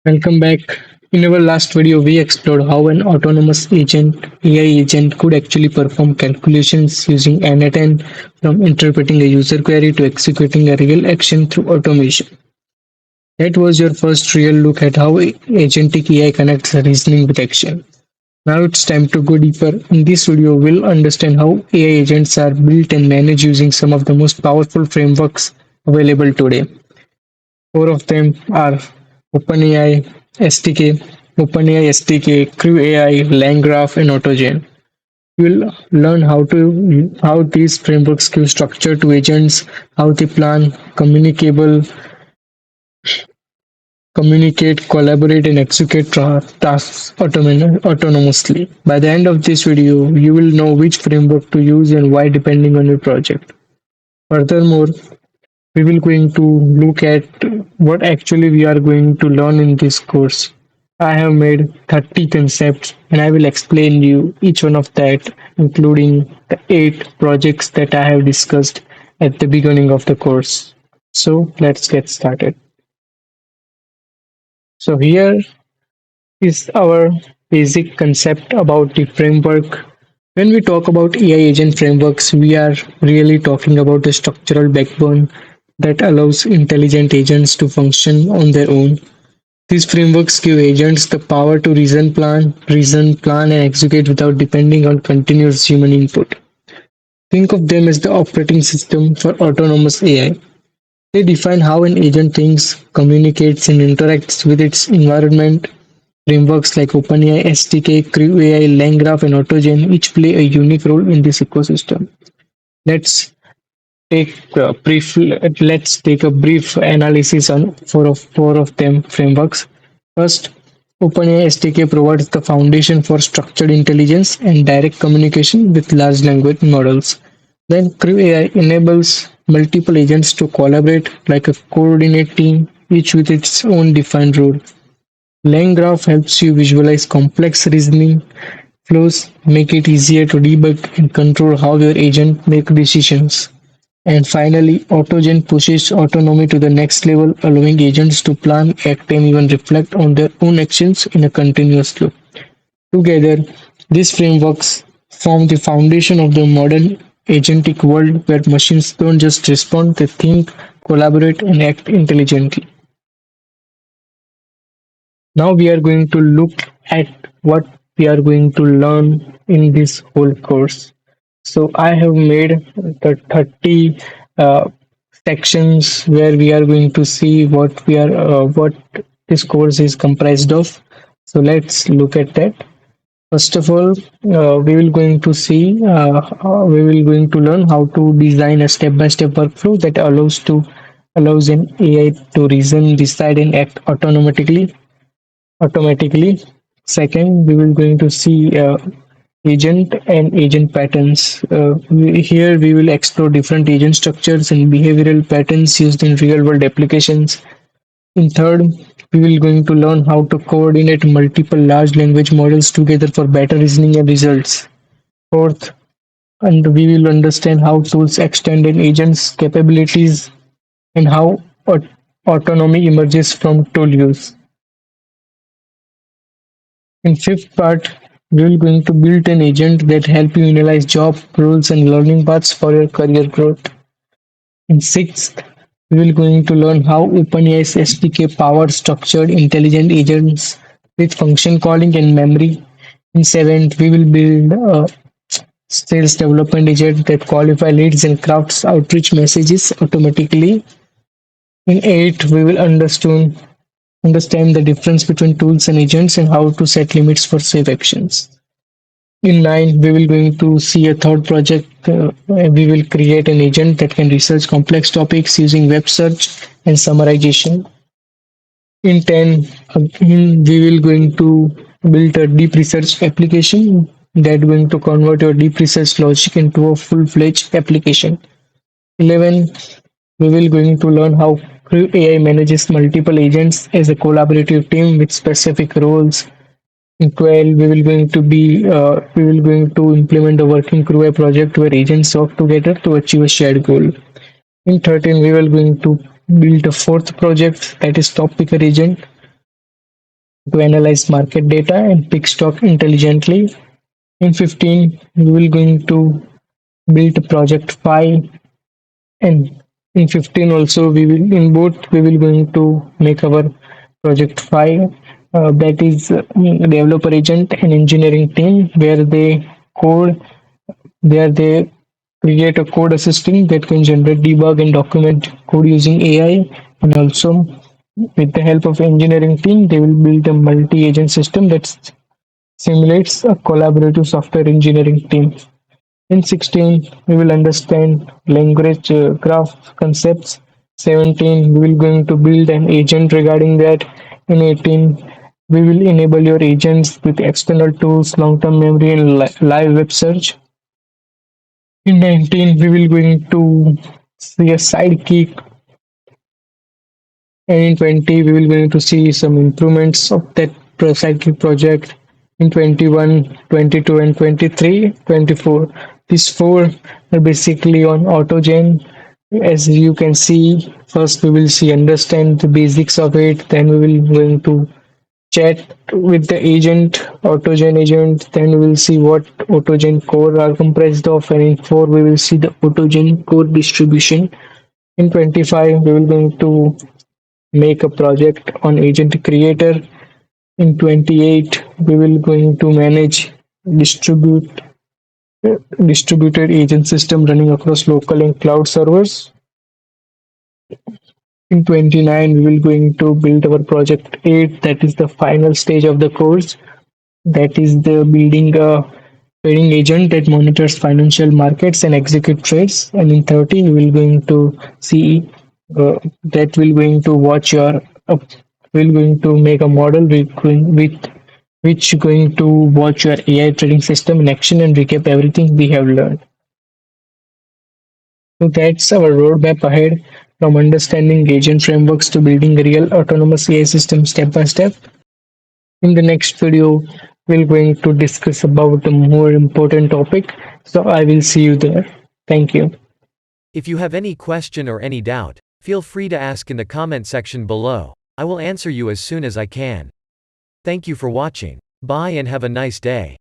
Welcome back. In our last video, we explored how an autonomous AI agent, could actually perform calculations using N8N, from interpreting a user query to executing a real action through automation. That was your first real look at how agentic AI connects reasoning with action. Now it's time to go deeper. In this video, we'll understand how AI agents are built and managed using some of the most powerful frameworks available today. Four of them are OpenAI SDK, CrewAI, LangGraph, and AutoGen. You'll learn how these frameworks give structure to agents, how they plan, communicate, collaborate, and execute tasks autonomously. By the end of this video, you will know which framework to use and why, depending on your project. Furthermore, we will going to look at what actually we are going to learn in this course. I have made 30 concepts and I will explain you each one of that, including the 8 projects that I have discussed at the beginning of the course. So let's get started. So here is our basic concept about the framework. When we talk about AI agent frameworks, we are really talking about the structural backbone that allows intelligent agents to function on their own. These frameworks give agents the power to reason, plan, and execute without depending on continuous human input. Think of them as the operating system for autonomous AI. They define how an agent thinks, communicates, and interacts with its environment. Frameworks like OpenAI SDK, CrewAI, LangGraph, and AutoGen each play a unique role in this ecosystem. Let's let's take a brief analysis on four of them frameworks. First, OpenAI SDK provides the foundation for structured intelligence and direct communication with large language models. Then CrewAI enables multiple agents to collaborate like a coordinate team, each with its own defined role. LangGraph helps you visualize complex reasoning flows, make it easier to debug and control how your agent make decisions. And finally, AutoGen pushes autonomy to the next level, allowing agents to plan, act, and even reflect on their own actions in a continuous loop. Together, these frameworks form the foundation of the modern agentic world where machines don't just respond, they think, collaborate, and act intelligently. Now we are going to look at what we are going to learn in this whole course. So I have made the 30 uh, sections where we are going to see what this course is comprised of. So let's look at that. First of all, we will going to learn how to design a step-by-step workflow that allows an AI to reason, decide, and act automatically. Second, we will going to see agent and agent patterns. Here we will explore different agent structures and behavioral patterns used in real world applications. In third, we will going to learn how to coordinate multiple large language models together for better reasoning and results. Fourth, and we will understand how tools extend an agent's capabilities and how autonomy emerges from tool use. In fifth part, we will going to build an agent that help you analyze job roles and learning paths for your career growth. In sixth, we will going to learn how OpenAI's SDK powers structured intelligent agents with function calling and memory. In seventh, we will build a sales development agent that qualify leads and crafts outreach messages automatically. In eighth, we will understand the difference between tools and agents and how to set limits for safe actions. In 9, we will going to see a third project. We will create an agent that can research complex topics using web search and summarization. In 10, we will going to build a deep research application that going to convert your deep research logic into a full-fledged application. 11, we will going to learn how AI manages multiple agents as a collaborative team with specific roles. In 12, we will going to implement a working CrewAI project where agents work together to achieve a shared goal. In 13, we will going to build a fourth project, that is top picker agent. to analyze market data and pick stock intelligently. In 15, we will going to build project 5, and in 15 also we will in both we will going to make our project 5, that is developer agent and engineering team, where code they create a code assistant that can generate, debug, and document code using AI. And also, with the help of engineering team, they will build a multi-agent system that simulates a collaborative software engineering team. In 16, we will understand language graph concepts. 17, we will going to build an agent regarding that. In 18, we will enable your agents with external tools, long-term memory, and live web search. In 19, we will going to see a sidekick, and in 20, we will going to see some improvements of that sidekick project. In 21, 22, and 23, 24. These four are basically on AutoGen. As you can see, first we will see understand the basics of it, then we will going to chat with the agent, AutoGen agent, then we will see what AutoGen core are comprised of, and in 4 we will see the AutoGen core distribution. In 25 we will going to make a project on agent creator. In 28 we will going to manage distribute distributed agent system running across local and cloud servers. In 29 we will going to build our project 8, that is the final stage of the course, that is the building a trading agent that monitors financial markets and execute trades. And in 30 we will going to see that will going to watch your will going to make a model with which going to watch your AI trading system in action and recap everything we have learned. So that's our roadmap ahead, from understanding agent frameworks to building a real autonomous AI system step by step. In the next video, we're going to discuss about a more important topic. So I will see you there. Thank you. If you have any question or any doubt, feel free to ask in the comment section below. I will answer you as soon as I can. Thank you for watching. Bye and have a nice day.